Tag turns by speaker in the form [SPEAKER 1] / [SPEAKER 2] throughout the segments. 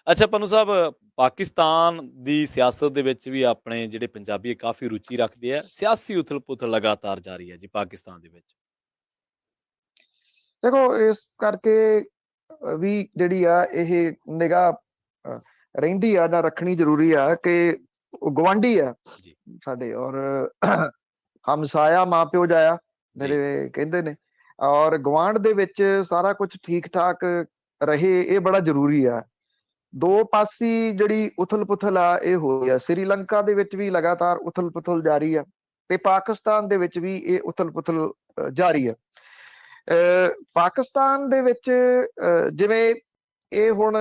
[SPEAKER 1] ਅੱਛਾ ਪਨੂੰ ਸਾਹਿਬ, ਪਾਕਿਸਤਾਨ ਦੀ ਸਿਆਸਤ ਦੇ ਵਿੱਚ ਵੀ ਆਪਣੇ ਜਿਹੜੇ ਪੰਜਾਬੀ ਕਾਫੀ ਰੁਚੀ ਰੱਖਦੇ ਆ। ਸਿਆਸੀ ਉਥਲ-ਪੁਥਲ ਲਗਾਤਾਰ ਜਾਰੀ ਹੈ ਜੀ ਪਾਕਿਸਤਾਨ ਦੇ ਵਿੱਚ।
[SPEAKER 2] ਦੇਖੋ ਇਸ ਕਰਕੇ ਵੀ ਜਿਹੜੀ ਆ ਇਹ ਨਿਗਾਹ ਰਹਿੰਦੀ ਆ ਜਾਂ ਰੱਖਣੀ ਜ਼ਰੂਰੀ ਆ ਕਿ ਗਵਾਂਢੀ ਆ
[SPEAKER 1] ਜੀ
[SPEAKER 2] ਸਾਡੇ, ਔਰ ਹਮਸਾਇਆ ਮਾਂ ਪਿਓ ਜਾਇਆ
[SPEAKER 1] ਜੀ
[SPEAKER 2] ਮੇਰੇ ਕਹਿੰਦੇ ਨੇ, ਔਰ ਗਵਾਂਢ ਦੇ ਵਿੱਚ ਸਾਰਾ ਕੁਝ ਠੀਕ ਠਾਕ ਰਹੇ, ਇਹ ਬੜਾ ਜ਼ਰੂਰੀ ਆ। ਦੋ ਪਾਸੀ ਜਿਹੜੀ ਉਥਲ ਪੁਥਲ ਆ ਇਹ ਹੋਈ ਆ। ਸ੍ਰੀਲੰਕਾ ਦੇ ਵਿੱਚ ਵੀ ਲਗਾਤਾਰ ਉਥਲ ਪੁਥਲ ਜਾਰੀ ਆ ਤੇ ਪਾਕਿਸਤਾਨ ਦੇ ਵਿੱਚ ਵੀ ਇਹ ਉਥਲ ਪੁਥਲ ਜਾਰੀ ਆ। ਪਾਕਿਸਤਾਨ ਦੇ ਵਿੱਚ ਜਿਵੇਂ ਇਹ ਹੁਣ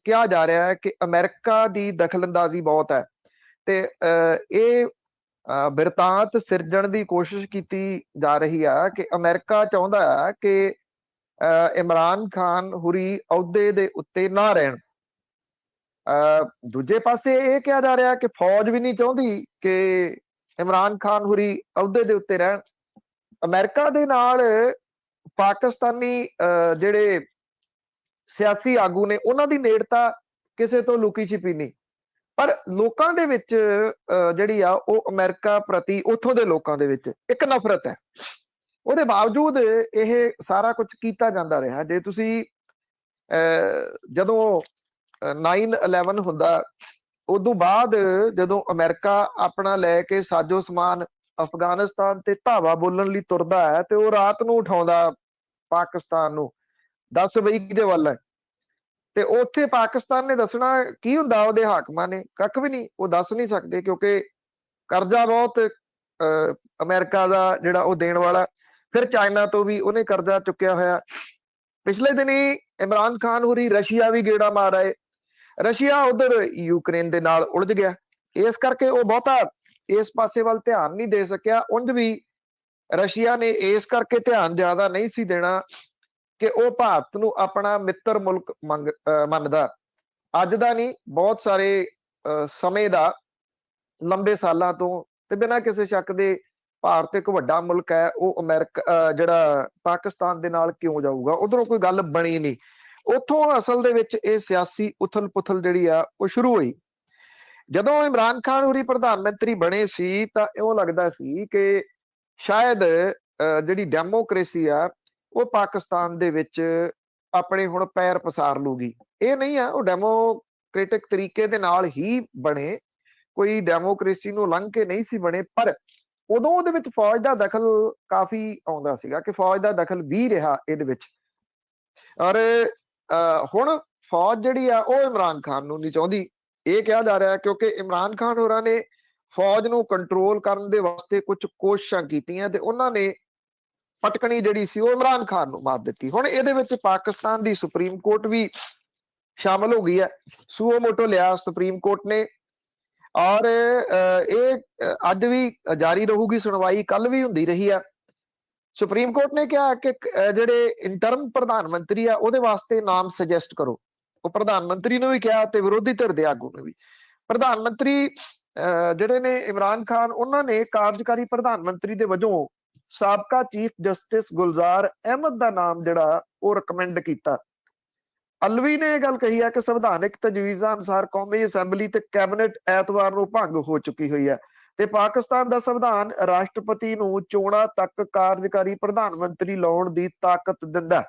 [SPEAKER 2] ਕਿਹਾ ਜਾ ਰਿਹਾ ਹੈ ਕਿ ਅਮਰੀਕਾ ਦੀ ਦਖਲਅੰਦਾਜ਼ੀ ਬਹੁਤ ਹੈ ਤੇ ਇਹ ਬਿਰਤਾਂਤ ਸਿਰਜਣ ਦੀ ਕੋਸ਼ਿਸ਼ ਕੀਤੀ ਜਾ ਰਹੀ ਆ ਕਿ ਅਮਰੀਕਾ ਚਾਹੁੰਦਾ ਹੈ ਕਿ ਇਮਰਾਨ ਖਾਨ ਹੁਰੀ ਅਹੁਦੇ ਦੇ ਉੱਤੇ ਨਾ ਰਹਿਣ। ਦੂਜੇ ਪਾਸੇ ਇਹ ਕਿਹਾ ਜਾ ਰਿਹਾ ਕਿ ਫੌਜ ਵੀ ਨਹੀਂ ਚਾਹੁੰਦੀ ਕਿ ਇਮਰਾਨ ਖਾਨ ਹੁਰੀ ਅਹੁਦੇ ਦੇ ਉੱਤੇ ਰਹਿਣ। ਅਮਰੀਕਾ ਦੇ ਨਾਲ ਪਾਕਿਸਤਾਨੀ ਜਿਹੜੇ ਸਿਆਸੀ ਆਗੂ ਨੇ ਉਹਨਾਂ ਦੀ ਨੇੜਤਾ ਕਿਸੇ ਤੋਂ ਲੁਕੀ ਛਿਪੀ ਨਹੀਂ, ਪਰ ਲੋਕਾਂ ਦੇ ਵਿੱਚ ਜਿਹੜੀ ਆ ਉਹ ਅਮਰੀਕਾ ਪ੍ਰਤੀ ਉੱਥੋਂ ਦੇ ਲੋਕਾਂ ਦੇ ਵਿੱਚ ਇੱਕ ਨਫ਼ਰਤ ਹੈ। ਉਹਦੇ ਬਾਵਜੂਦ ਇਹ ਸਾਰਾ ਕੁਝ ਕੀਤਾ ਜਾਂਦਾ ਰਿਹਾ। ਜੇ ਤੁਸੀਂ ਜਦੋਂ 9/11 ਹੁੰਦਾ, ਉਦੋਂ ਬਾਅਦ ਜਦੋਂ ਅਮਰੀਕਾ ਆਪਣਾ ਲੈ ਕੇ ਸਾਜੋ ਸਮਾਨ ਅਫਗਾਨਿਸਤਾਨ ਤੇ ਧਾਵਾ ਬੋਲਣ ਲਈ ਤੁਰਦਾ ਹੈ ਤੇ ਉਹ ਰਾਤ ਨੂੰ ਉਠਾਉਂਦਾ ਪਾਕਿਸਤਾਨ ਨੂੰ, 10 ਬਈ ਕਿਹਦੇ ਵੱਲ ਹੈ, ਤੇ ਉੱਥੇ ਪਾਕਿਸਤਾਨ ਨੇ ਦੱਸਣਾ ਕੀ ਹੁੰਦਾ, ਉਹਦੇ ਹਾਕਮਾਂ ਨੇ ਕੱਖ ਵੀ ਨਹੀਂ, ਉਹ ਦੱਸ ਨਹੀਂ ਸਕਦੇ ਕਿਉਂਕਿ ਕਰਜ਼ਾ ਬਹੁਤ ਅਮਰੀਕਾ ਦਾ ਜਿਹੜਾ ਉਹ ਦੇਣ ਵਾਲਾ। ਫਿਰ ਚਾਈਨਾ ਤੋਂ ਵੀ ਉਹਨੇ ਕਰਜ਼ਾ ਚੁੱਕਿਆ ਹੋਇਆ। ਪਿਛਲੇ ਦਿਨੀ ਇਮਰਾਨ ਖਾਨ ਹੋਰੀ ਰਸ਼ੀਆ ਵੀ ਗੇੜਾ ਮਾਰ ਆਏ। ਰਸ਼ੀਆ ਉਧਰ ਯੂਕਰੇਨ ਦੇ ਨਾਲ ਉਲਝ ਗਿਆ, ਇਸ ਕਰਕੇ ਉਹ ਬਹੁਤਾ ਇਸ ਪਾਸੇ ਵੱਲ ਧਿਆਨ ਨਹੀਂ ਦੇ ਸਕਿਆ। ਉਂਝ ਵੀ ਰਸ਼ੀਆ ਨੇ ਇਸ ਕਰਕੇ ਧਿਆਨ ਜ਼ਿਆਦਾ ਨਹੀਂ ਸੀ ਦੇਣਾ ਕਿ ਉਹ ਭਾਰਤ ਨੂੰ ਆਪਣਾ ਮਿੱਤਰ ਮੁਲਕ ਮੰਨਦਾ। ਅੱਜ ਦਾ ਨਹੀਂ, ਬਹੁਤ ਸਾਰੇ ਸਮੇਂ ਦਾ, ਲੰਬੇ ਸਾਲਾਂ ਤੋਂ, ਤੇ ਬਿਨਾਂ ਕਿਸੇ ਸ਼ੱਕ ਦੇ ਭਾਰਤ ਇੱਕ ਵੱਡਾ ਮੁਲਕ ਹੈ। ਉਹ ਅਮਰੀਕਾ ਜਿਹੜਾ ਪਾਕਿਸਤਾਨ ਦੇ ਨਾਲ ਕਿਉਂ ਜਾਊਗਾ? ਉਧਰੋਂ ਕੋਈ ਗੱਲ ਬਣੀ ਨਹੀਂ। ਉੱਥੋਂ ਅਸਲ ਦੇ ਵਿੱਚ ਇਹ ਸਿਆਸੀ ਉਥਲ ਪੁਥਲ ਜਿਹੜੀ ਆ ਉਹ ਸ਼ੁਰੂ ਹੋਈ। ਜਦੋਂ ਇਮਰਾਨ ਖਾਨ ਹੋਰੀ ਪ੍ਰਧਾਨ ਮੰਤਰੀ ਬਣੇ ਸੀ ਤਾਂ ਇਉਂ ਲੱਗਦਾ ਸੀ ਕਿ ਸ਼ਾਇਦ ਜਿਹੜੀ ਡੈਮੋਕ੍ਰੇਸੀ ਆ ਉਹ ਪਾਕਿਸਤਾਨ ਦੇ ਵਿੱਚ ਆਪਣੇ ਹੁਣ ਪੈਰ ਪਸਾਰ ਲੂਗੀ। ਇਹ ਨਹੀਂ ਆ, ਉਹ ਡੈਮੋਕ੍ਰੇਟਿਕ ਤਰੀਕੇ ਦੇ ਨਾਲ ਹੀ ਬਣੇ, ਕੋਈ ਡੈਮੋਕ੍ਰੇਸੀ ਨੂੰ ਲੰਘ ਕੇ ਨਹੀਂ ਸੀ ਬਣੇ। ਪਰ ਉਦੋਂ ਉਹਦੇ ਵਿੱਚ ਫੌਜ ਦਾ ਦਖਲ ਕਾਫੀ ਆਉਂਦਾ ਸੀਗਾ ਕਿ ਫੌਜ ਦਾ ਦਖਲ ਵੀ ਰਿਹਾ ਇਹਦੇ ਵਿੱਚ। ਔਰ ਹੁਣ ਫੌਜ ਜਿਹੜੀ ਆ ਉਹ ਇਮਰਾਨ ਖਾਨ ਨੂੰ ਨਹੀਂ ਚਾਹੁੰਦੀ, ਇਹ ਕਿਹਾ ਜਾ ਰਿਹਾ ਕਿਉਂਕਿ ਇਮਰਾਨ ਖਾਨ ਹੋਰਾਂ ਨੇ ਫੌਜ ਨੂੰ ਕੰਟਰੋਲ ਕਰਨ ਦੇ ਵਾਸਤੇ ਕੁਝ ਕੋਸ਼ਿਸ਼ਾਂ ਕੀਤੀਆਂ ਤੇ ਉਹਨਾਂ ਨੇ ਪਟਕਣੀ ਜਿਹੜੀ ਸੀ ਉਹ ਇਮਰਾਨ ਖਾਨ ਨੂੰ ਮਾਰ ਦਿੱਤੀ। ਹੁਣ ਇਹਦੇ ਵਿੱਚ ਪਾਕਿਸਤਾਨ ਦੀ ਸੁਪਰੀਮ ਕੋਰਟ ਵੀ ਸ਼ਾਮਲ ਹੋ ਗਈ ਹੈ। ਸੂਓ ਮੋਟੋ ਲਿਆ ਸੁਪਰੀਮ ਕੋਰਟ ਨੇ, ਔਰ ਇਹ ਅੱਜ ਵੀ ਜਾਰੀ ਰਹੂਗੀ ਸੁਣਵਾਈ, ਕੱਲ ਵੀ ਹੁੰਦੀ ਰਹੀ ਆ। ਸੁਪਰੀਮ ਕੋਰਟ ਨੇ ਕਿਹਾ ਕਿ ਜਿਹੜੇ ਇੰਟਰਮ ਪ੍ਰਧਾਨ ਮੰਤਰੀ ਆ ਉਹਦੇ ਵਾਸਤੇ ਨਾਮ ਸੁਜੈਸਟ ਕਰੋ। ਉਹ ਪ੍ਰਧਾਨ ਮੰਤਰੀ ਨੂੰ ਵੀ ਕਿਹਾ ਤੇ ਵਿਰੋਧੀ ਧਿਰ ਦੇ ਆਗੂ ਨੂੰ ਵੀ। ਪ੍ਰਧਾਨ ਮੰਤਰੀ ਜਿਹੜੇ ਨੇ ਇਮਰਾਨ ਖਾਨ, ਉਹਨਾਂ ਨੇ ਕਾਰਜਕਾਰੀ ਪ੍ਰਧਾਨ ਮੰਤਰੀ ਦੇ ਵਜੋਂ ਸਾਬਕਾ ਚੀਫ ਜਸਟਿਸ ਗੁਲਜ਼ਾਰ ਅਹਿਮਦ ਦਾ ਨਾਮ ਜਿਹੜਾ ਉਹ ਰਿਕਮੈਂਡ ਕੀਤਾ। ਅਲਵੀ ਨੇ ਇਹ ਗੱਲ ਕਹੀ ਹੈ ਕਿ ਸੰਵਿਧਾਨਿਕ ਤਜਵੀਜ਼ਾਂ ਅਨੁਸਾਰ ਕੌਮੀ ਅਸੈਂਬਲੀ ਤੇ ਕੈਬਨਿਟ ਐਤਵਾਰ ਨੂੰ ਭੰਗ ਹੋ ਚੁੱਕੀ ਹੋਈ ਹੈ ਤੇ ਪਾਕਿਸਤਾਨ ਦਾ ਸੰਵਿਧਾਨ ਰਾਸ਼ਟਰਪਤੀ ਨੂੰ ਚੋਣਾਂ ਤੱਕ ਕਾਰਜਕਾਰੀ ਪ੍ਰਧਾਨ ਮੰਤਰੀ ਲਾਉਣ ਦੀ ਤਾਕਤ ਦਿੰਦਾ।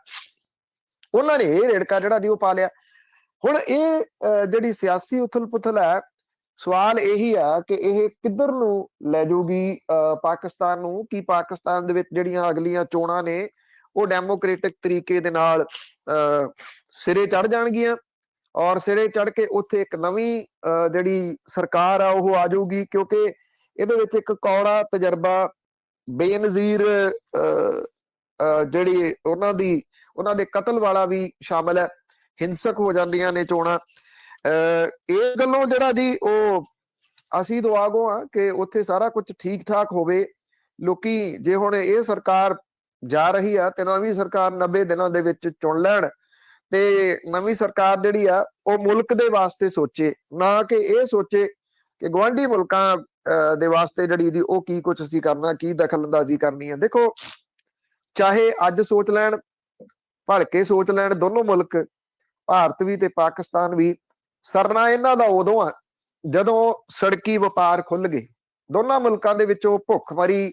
[SPEAKER 2] ਉਹਨਾਂ ਨੇ ਇਹ ਰੇੜਕਾ ਜਿਹੜਾ ਜੀ ਉਹ ਪਾ ਲਿਆ। ਹੁਣ ਇਹ ਜਿਹੜੀ ਸਿਆਸੀ ਉਥਲ ਪੁਥਲ ਹੈ, ਸਵਾਲ ਇਹੀ ਆ ਕਿ ਇਹ ਕਿੱਧਰ ਨੂੰ ਲੈ ਜਾਊਗੀ ਪਾਕਿਸਤਾਨ ਨੂੰ। ਕੀ ਪਾਕਿਸਤਾਨ ਦੇ ਵਿੱਚ ਜਿਹੜੀਆਂ ਅਗਲੀਆਂ ਚੋਣਾਂ ਨੇ ਉਹ ਡੈਮੋਕ੍ਰੇਟਿਕ ਤਰੀਕੇ ਦੇ ਨਾਲ ਸਿਰੇ ਚੜ ਜਾਣਗੀਆਂ, ਔਰ ਸਿਰੇ ਚੜ ਕੇ ਉੱਥੇ ਇੱਕ ਨਵੀਂ ਜਿਹੜੀ ਸਰਕਾਰ ਆ ਉਹ ਆ ਜਾਊਗੀ? ਕਿਉਂਕਿ ਇਹਦੇ ਵਿੱਚ ਇੱਕ ਕੌੜਾ ਤਜਰਬਾ ਬੇਨਜ਼ੀਰ ਜਿਹੜੀ ਉਹਨਾਂ ਦੇ ਕਤਲ ਵਾਲਾ ਵੀ ਸ਼ਾਮਲ ਹੈ। ਹਿੰਸਕ ਹੋ ਜਾਂਦੀਆਂ ਨੇ ਚੋਣਾਂ। ਇਹ ਗੱਲੋਂ ਜਿਹੜਾ ਜੀ ਉਹ ਅਸੀਂ ਦੁਆਗੋ ਆ ਕਿ ਉੱਥੇ ਸਾਰਾ ਕੁਝ ਠੀਕ ਠਾਕ ਹੋਵੇ। ਲੋਕੀ ਜੇ ਹੁਣ ਇਹ ਸਰਕਾਰ ਜਾ ਰਹੀ ਆ ਤੇ ਨਵੀਂ ਸਰਕਾਰ 90 ਦਿਨਾਂ ਦੇ ਵਿੱਚ ਚੁਣ ਲੈਣ ਤੇ ਨਵੀਂ ਸਰਕਾਰ ਜਿਹੜੀ ਆ ਉਹ ਮੁਲਕ ਦੇ ਵਾਸਤੇ ਸੋਚੇ, ਨਾ ਕਿ ਇਹ ਸੋਚੇ ਕਿ ਗੁਆਂਢੀ ਮੁਲਕਾਂ ਦੇ ਵਾਸਤੇ ਜਿਹੜੀ ਦੀ ਉਹ ਕੀ ਕੁਝ ਅਸੀਂ ਕਰਨਾ, ਕੀ ਦਖਲ ਅੰਦਾਜ਼ੀ ਕਰਨੀ ਹੈ। ਦੇਖੋ, ਚਾਹੇ ਅੱਜ ਸੋਚ ਲੈਣ, ਭਲਕੇ ਸੋਚ ਲੈਣ ਦੋਨੋਂ ਮੁਲਕ, ਭਾਰਤ ਵੀ ਤੇ ਪਾਕਿਸਤਾਨ ਵੀ, ਸਰਨਾ ਇਹਨਾਂ ਦਾ ਉਦੋਂ ਆ ਜਦੋਂ ਸੜਕੀ ਵਪਾਰ ਖੁੱਲ ਗਏ। ਦੋਨਾਂ ਮੁਲਕਾਂ ਦੇ ਵਿੱਚੋਂ ਭੁੱਖਮਰੀ,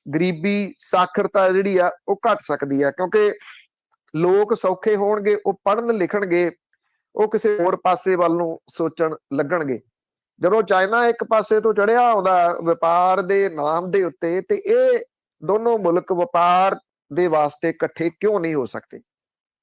[SPEAKER 2] ਗਰੀਬੀ, ਸਾਖਰਤਾ ਜਿਹੜੀ ਆ ਉਹ ਘਟ ਸਕਦੀ ਆ, ਕਿਉਂਕਿ ਲੋਕ ਸੌਖੇ ਹੋਣਗੇ, ਉਹ ਪੜ੍ਹਨ ਲਿਖਣਗੇ, ਉਹ ਕਿਸੇ ਹੋਰ ਪਾਸੇ ਵੱਲ ਨੂੰ ਸੋਚਣ ਲੱਗਣਗੇ। ਜਦੋਂ ਚਾਈਨਾ ਇੱਕ ਪਾਸੇ ਤੋਂ ਚੜਿਆ ਆਉਂਦਾ ਵਪਾਰ ਦੇ ਨਾਮ ਦੇ ਉੱਤੇ, ਤੇ ਇਹ ਦੋਨੋਂ ਮੁਲਕ ਵਪਾਰ ਦੇ ਵਾਸਤੇ ਇਕੱਠੇ ਕਿਉਂ ਨਹੀਂ ਹੋ ਸਕਦੇ?